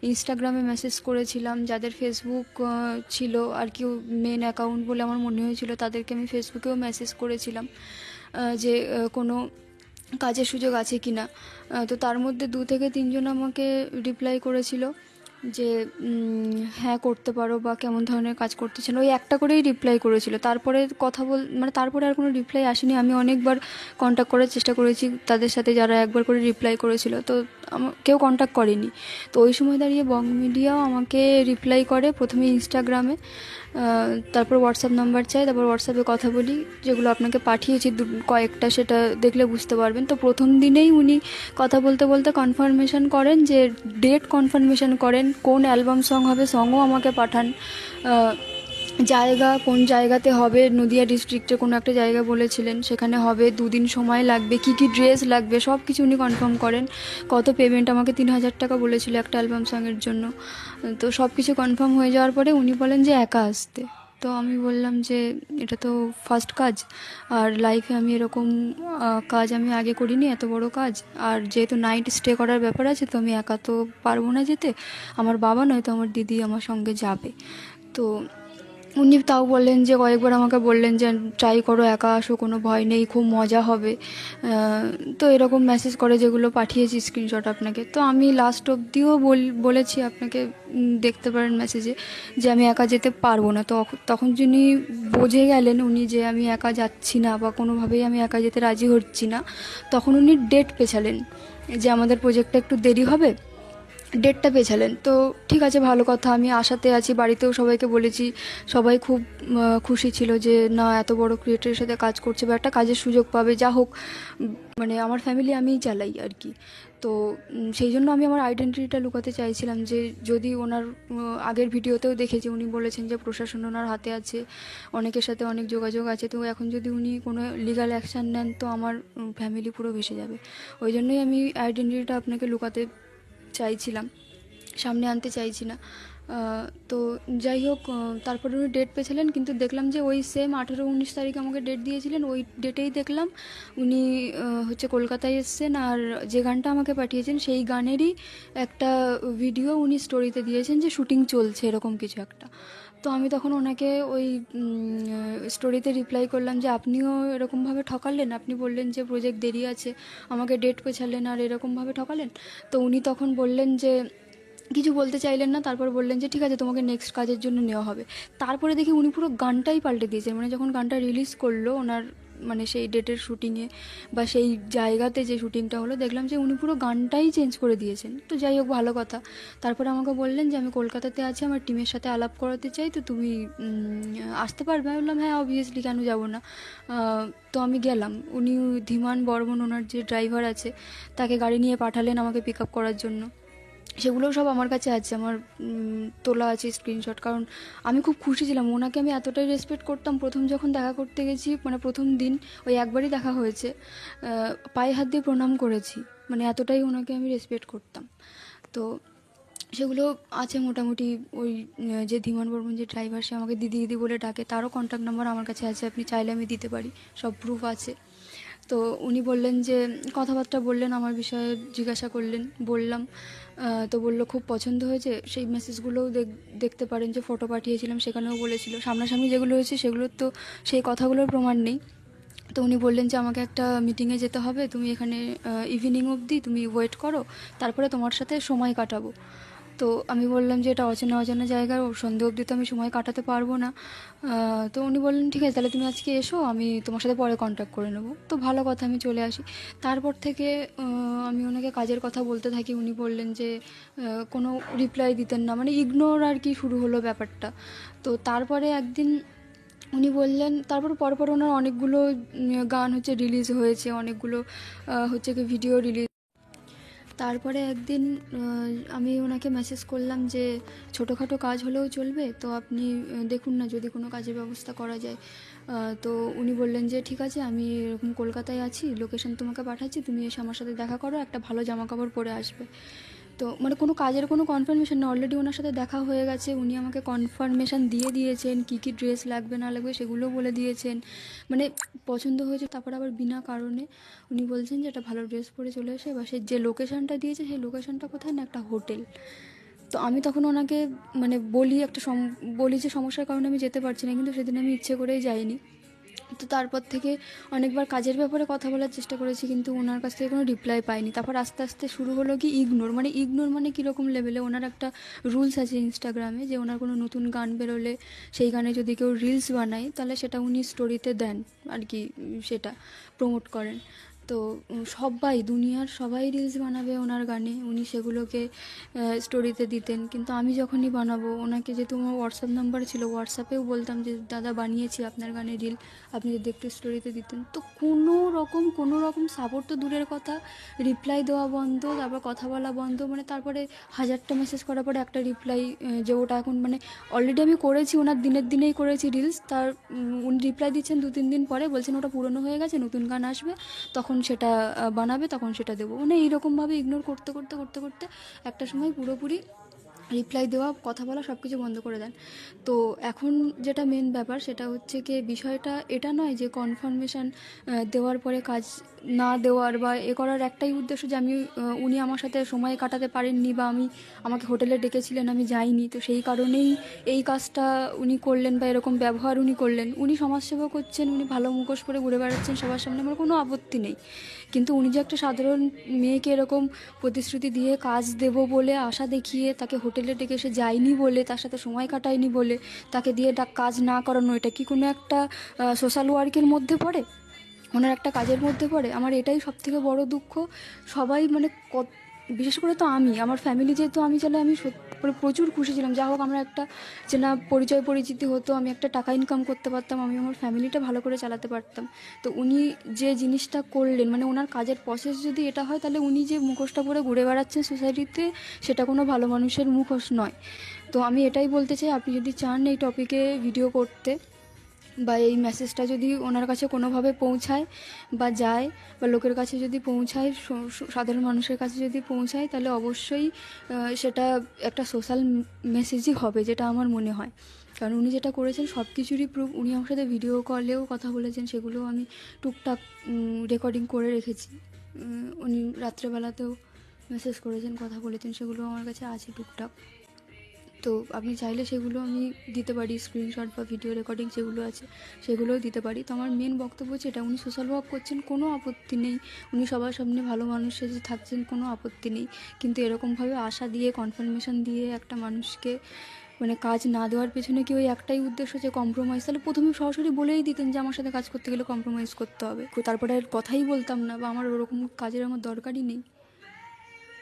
ইনস্টাগ্রামে মেসেজ করেছিলাম, যাদের ফেসবুক ছিল আর কি মেন অ্যাকাউন্ট বলে আমার মনে হয়েছিল তাদেরকে আমি ফেসবুকেও মেসেজ করেছিলাম যে কোনো কাজের সুযোগ আছে কি না। তো তার মধ্যে 2 থেকে 3 জন আমাকে রিপ্লাই করেছিল যে হ্যাঁ করতে পারো বা কেমন ধরনের কাজ করতে চান, ওই একটা করেই রিপ্লাই করেছিল, তারপরে কথা মানে তারপরে আর কোনো রিপ্লাই আসেনি। আমি অনেকবার কন্ট্যাক্ট করার চেষ্টা করেছি তাদের সাথে যারা একবার করে রিপ্লাই করেছিল, তো কেউ কন্ট্যাক্ট করেনি। তো ওই সময় দাঁড়িয়ে বং মিডিয়াও আমাকে রিপ্লাই করে, প্রথমে ইনস্টাগ্রামে, তারপর হোয়াটসঅ্যাপ নাম্বার চাই, তারপর হোয়াটসঅ্যাপে কথা বলি, যেগুলো আপনাকে পাঠিয়েছি কয়েকটা, সেটা দেখলে বুঝতে পারবেন। তো প্রথম দিনেই উনি কথা বলতে বলতে কনফার্মেশন করেন, যে ডেট কনফার্মেশন করেন, কোন অ্যালবাম সং হবে, সংও আমাকে পাঠান, জায়গা কোন জায়গাতে হবে, নদিয়া ডিস্ট্রিক্টে কোনো একটা জায়গা বলেছিলেন সেখানে হবে, 2 দিন সময় লাগবে, কি কি ড্রেস লাগবে সব কিছু উনি কনফার্ম করেন, কত পেমেন্ট, আমাকে 3000 টাকা বলেছিল একটা অ্যালবাম সঙের জন্য। তো সব কিছু কনফার্ম হয়ে যাওয়ার পরে উনি বলেন যে একা আসতে, তো আমি বললাম যে এটা তো ফার্স্ট কাজ, আর লাইফে আমি এরকম কাজ আমি আগে করিনি, এত বড় কাজ, আর যেহেতু নাইট স্টে করার ব্যাপার আছে তো আমি একা তো পারবো না যেতে, আমার বাবা নয়তো আমার দিদি আমার সঙ্গে যাবে। তো উনি তাও বললেন যে কয়েকবার আমাকে বললেন যে ট্রাই করো, একা আসো, কোনো ভয় নেই, খুব মজা হবে, তো এরকম মেসেজ করে যেগুলো পাঠিয়েছি স্ক্রিনশট আপনাকে। তো আমি লাস্ট অবধিও বলেছি আপনাকে, দেখতে পারেন মেসেজে, যে আমি একা যেতে পারবো না। তো তখন যিনি বুঝে গেলেন উনি যে আমি একা যাচ্ছি না বা কোনোভাবেই আমি একা যেতে রাজি হচ্ছি না, তখন উনি ডেট পেছালেন যে আমাদের প্রজেক্টটা একটু দেরি হবে, ডেটটা পেছালেন। তো ঠিক আছে, ভালো কথা, আমি আশাতে আছি, বাড়িতেও সবাইকে বলেছি, সবাই খুব খুশি ছিল যে না এত বড় ক্রিয়েটারের সাথে কাজ করছে বা একটা কাজের সুযোগ পাবে, যা হোক মানে আমার ফ্যামিলি আমিই চালাই আর কি। তো সেই জন্য আমি আমার আইডেন্টিটিটা লুকাতে চাইছিলাম যে যদি ওনার আগের ভিডিওতেও দেখেছি উনি বলেছেন যে প্রশাসন ওনার হাতে আছে, অনেকের সাথে অনেক যোগাযোগ আছে, তো এখন যদি উনি কোনো লিগ্যাল অ্যাকশান নেন তো আমার ফ্যামিলি পুরো ভেসে যাবে। ওই জন্যই আমি আইডেন্টিটিটা আপনাকে লুকাতে চাইছিলাম, সামনে আনতে চাইছি না। তো যাই হোক, তারপরে উনি ডেট পেয়েছিলেন, কিন্তু দেখলাম যে ওই সেম 18-19 তারিখ আমাকে ডেট দিয়েছিলেন, ওই ডেটেই দেখলাম উনি হচ্ছে কলকাতায় এসছেন, আর যে গানটা আমাকে পাঠিয়েছেন সেই গানেরই একটা ভিডিও উনি স্টোরিতে দিয়েছেন যে শুটিং চলছে এরকম কিছু একটা। তো আমি তখন ওনাকে ওই স্টোরিতে রিপ্লাই করলাম যে আপনিও এরকমভাবে ঠকালেন, আপনি বললেন যে প্রজেক্ট দেরি আছে, আমাকে ডেট পেছালেন আর এরকমভাবে ঠকালেন। তো উনি তখন বললেন যে কিছু বলতে চাইলেন না, তারপর বললেন যে ঠিক আছে তোমাকে নেক্সট কাজের জন্য নেওয়া হবে। তারপরে দেখি উনি পুরো গানটাই পাল্টে দিয়েছেন, মানে যখন গানটা রিলিজ করলো ওনার মানে সেই ডেটের শুটিংয়ে বা সেই জায়গাতে যে শুটিংটা হলো, দেখলাম যে উনি পুরো গানটাই চেঞ্জ করে দিয়েছেন। তো যাই হোক, ভালো কথা। তারপরে আমাকে বললেন যে আমি কলকাতাতে আছি, আমার টিমের সাথে আলাপ করাতে চাই, তো তুমি আসতে পারবে? আমি বললাম হ্যাঁ অবভিয়াসলি, কেন যাব না। তো আমি গেলাম। উনি ধীমান বর্মন ওনার যে ড্রাইভার আছে তাকে গাড়ি নিয়ে পাঠালেন আমাকে পিক আপ করার জন্য। সেগুলোও সব আমার কাছে আছে, আমার তোলা আছে স্ক্রিনশট। কারণ আমি খুব খুশি ছিলাম, ওনাকে আমি এতটাই রেসপেক্ট করতাম। প্রথম যখন দেখা করতে গেছি, মানে প্রথম দিন ওই একবারই দেখা হয়েছে, পায়ে হাত দিয়ে প্রণাম করেছি, মানে এতটাই ওনাকে আমি রেসপেক্ট করতাম। তো সেগুলো আছে মোটামুটি। ওই যে ধীমান বর্মন যে ড্রাইভার, সে আমাকে দিদি দিদি বলে ডাকে, তারও কন্ট্যাক্ট নাম্বার আমার কাছে আছে, আপনি চাইলে আমি দিতে পারি, সব প্রুফ আছে। তো উনি বললেন যে কথাবার্তা বললেন, আমার বিষয়ে জিজ্ঞাসা করলেন, বললাম। তো বললো খুব পছন্দ হয়েছে, সেই মেসেজগুলোও দেখতে পারেন, যে ফটো পাঠিয়েছিলাম সেখানেও বলেছিল। সামনাসামনি যেগুলো হয়েছে সেগুলোর তো সেই কথাগুলোর প্রমাণ নেই। তো উনি বললেন যে আমাকে একটা মিটিংয়ে যেতে হবে, তুমি এখানে ইভিনিং অবধি তুমি ওয়েট করো, তারপরে তোমার সাথে সময় কাটাবো। তো আমি বললাম যে এটা অচেনা অচেনা জায়গায়, সন্ধ্যে অবধি তো আমি সময় কাটাতে পারবো না। তো উনি বললেন ঠিক আছে তাহলে তুমি আজকে এসো, আমি তোমার সাথে পরে কন্ট্যাক্ট করে নেবো। তো ভালো কথা, আমি চলে আসি। তারপর থেকে আমি ওনাকে কাজের কথা বলতে থাকি, উনি বললেন যে কোনো রিপ্লাই দিতেন না, মানে ইগনোর আর কি শুরু হলো ব্যাপারটা। তো তারপরে একদিন উনি বললেন, তারপর পরপর ওনার অনেকগুলো গান হচ্ছে রিলিজ হয়েছে, অনেকগুলো হচ্ছে কি ভিডিও রিলিজ। তারপরে একদিন আমি ওনাকে মেসেজ করলাম যে ছোটোখাটো কাজ হলেও চলবে, তো আপনি দেখুন না যদি কোনো কাজের ব্যবস্থা করা যায়। তো উনি বললেন যে ঠিক আছে, আমি এরকম কলকাতায় আছি, লোকেশন তোমাকে পাঠাচ্ছি, তুমি এসে আমার সাথে দেখা করো, একটা ভালো জামা কাপড় পরে আসবে। তো মানে কোনো কাজের কোনো কনফার্মেশন না, অলরেডি ওনার সাথে দেখা হয়ে গেছে, উনি আমাকে কনফার্মেশন দিয়ে দিয়েছেন, কী কী ড্রেস লাগবে না লাগবে সেগুলোও বলে দিয়েছেন, মানে পছন্দ হয়েছে। তারপর আবার বিনা কারণে উনি বলছেন যে একটা ভালো ড্রেস পরে চলে এসে, বা সেই যে লোকেশনটা দিয়েছে সেই লোকেশনটা কোথায় না, একটা হোটেল। তো আমি তখন ওনাকে মানে বলি যে সমস্যার কারণে আমি যেতে পারছি না, কিন্তু সেদিন আমি ইচ্ছে করেই যাইনি। তো তারপর থেকে অনেকবার কাজের ব্যাপারে কথা বলার চেষ্টা করেছি, কিন্তু ওনার কাছ থেকে কোনো রিপ্লাই পাইনি। তারপর আস্তে আস্তে শুরু হলো কি ইগনোর, মানে কীরকম লেভেলে, ওনার একটা রুলস আছে ইনস্টাগ্রামে, যে ওনার কোনো নতুন গান বেরোলে সেই গানে যদি কেউ রিলস বানায় তাহলে সেটা উনি স্টোরিতে দেন আর কি, সেটা প্রমোট করেন। তো সবাই, দুনিয়ার সবাই রিলস বানাবে ওনার গানে, উনি সেগুলোকে স্টোরিতে দিতেন। কিন্তু আমি যখনই বানাবো, ওনাকে যেহেতু আমার হোয়াটসঅ্যাপ নাম্বার ছিল, হোয়াটসঅ্যাপেও বলতাম যে দাদা বানিয়েছি আপনার গানে রিল, আপনি যদি একটু স্টোরিতে দিতেন। তো কোনো রকম সাপোর্ট তো দূরের কথা, রিপ্লাই দেওয়া বন্ধ, তারপর কথা বলা বন্ধ, মানে তারপরে 1000টা মেসেজ করার পরে একটা রিপ্লাই, যে ওটা এখন মানে অলরেডি আমি করেছি, ওনার দিনেই করেছি রিলস, তার উনি রিপ্লাই দিচ্ছেন 2-3 দিন পরে, বলছেন ওটা পুরনো হয়ে গেছে, নতুন গান আসবে, তখন সেটা বানাবে, তখন সেটা দেবো। মানে এইরকমভাবে ইগনোর করতে করতে করতে করতে একটা সময় পুরোপুরি রিপ্লাই দেওয়া, কথা বলা সব কিছু বন্ধ করে দেন। তো এখন যেটা মেন ব্যাপার সেটা হচ্ছে কি, বিষয়টা এটা নয় যে কনফার্মেশন দেওয়ার পরে কাজ না দেওয়ার বা এ করার একটাই উদ্দেশ্য যে উনি আমার সাথে সময় কাটাতে পারেননি, বা আমাকে হোটেলে ডেকেছিলেন আমি যাইনি, তো সেই কারণেই এই কাজটা উনি করলেন, বা এরকম ব্যবহার উনি করলেন। উনি সমাজসেবা করছেন, উনি ভালো মুখোশ পরে ঘুরে বেড়াচ্ছেন সবার সামনে, আমার কোনো আপত্তি নেই। কিন্তু উনি যে একটা সাধারণ মেয়েকে এরকম প্রতিশ্রুতি দিয়ে কাজ দেব বলে আশা দেখিয়ে তাকে হোটেলে ডেকে সে যায়নি বলে, তার সাথে সময় কাটায়নি বলে তাকে দিয়ে কাজ না করানো, এটা কি কোনো একটা সোশ্যাল ওয়ার্কের মধ্যে পড়ে, ওনার একটা কাজের মধ্যে পড়ে? আমার এটাই সবথেকে বড় দুঃখ। সবাই মানে বিশেষ করে তো আমার ফ্যামিলি যেহেতু আমি চাইলে আমি প্রচুর খুশি ছিলাম, যা হোক আমরা একটা যে না পরিচয় পরিচিতি হতো, আমি একটা টাকা ইনকাম করতে পারতাম, আমি আমার ফ্যামিলিটা ভালো করে চালাতে পারতাম। তো উনি যে জিনিসটা করলেন, মানে ওনার কাজের প্রসেস যদি এটা হয়, তাহলে উনি যে মুখোশটা পরে ঘুরে বেড়াচ্ছেন সোসাইটিতে, সেটা কোনো ভালো মানুষের মুখোশ নয়। তো আমি এটাই বলতে চাই, আপনি যদি চান এই টপিকে ভিডিও করতে বা এই মেসেজটা যদি ওনার কাছে কোনোভাবে পৌঁছায় বা যায় বা লোকের কাছে যদি পৌঁছায়, সাধারণ মানুষের কাছে যদি পৌঁছায়, তাহলে অবশ্যই সেটা একটা সোশ্যাল মেসেজই হবে, যেটা আমার মনে হয়। কারণ উনি যেটা করেছেন সব কিছুরই প্রুফ। উনি আমার সাথে ভিডিও কলেও কথা বলেছেন, সেগুলো আমি টুকটাক রেকর্ডিং করে রেখেছি। উনি রাত্রেবেলাতেও মেসেজ করেছেন, কথা বলেছেন, সেগুলো আমার কাছে আছে টুকটাক। তো আপনি চাইলে সেগুলো আমি দিতে পারি, স্ক্রিনশট বা ভিডিও রেকর্ডিং যেগুলো আছে সেগুলোও দিতে পারি। তো আমার মেন বক্তব্য হচ্ছে এটা, উনি সোশ্যাল ওয়ার্ক করছেন, কোনো আপত্তি নেই, উনি সবার সামনে ভালো মানুষ সেজে থাকছেন, কোনো আপত্তি নেই। কিন্তু এরকমভাবে আশা দিয়ে, কনফার্মেশন দিয়ে একটা মানুষকে মানে কাজ না দেওয়ার পেছনে কি ওই একটাই উদ্দেশ্য যে কম্প্রোমাইজ? তাহলে প্রথমে সরাসরি বলেই দিতেন যে আমার সাথে কাজ করতে গেলে কম্প্রোমাইজ করতে হবে, তারপরে আর কথাই বলতাম না, বা আমার ওরকম কাজের আমার দরকারই নেই।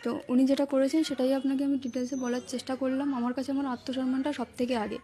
তো উনি যেটা করেছেন সেটাই আপনাকে আমি ডিটেলসে বলার চেষ্টা করলাম। আমার কাছে আমার আত্মসম্মানটা সব থেকে আগে।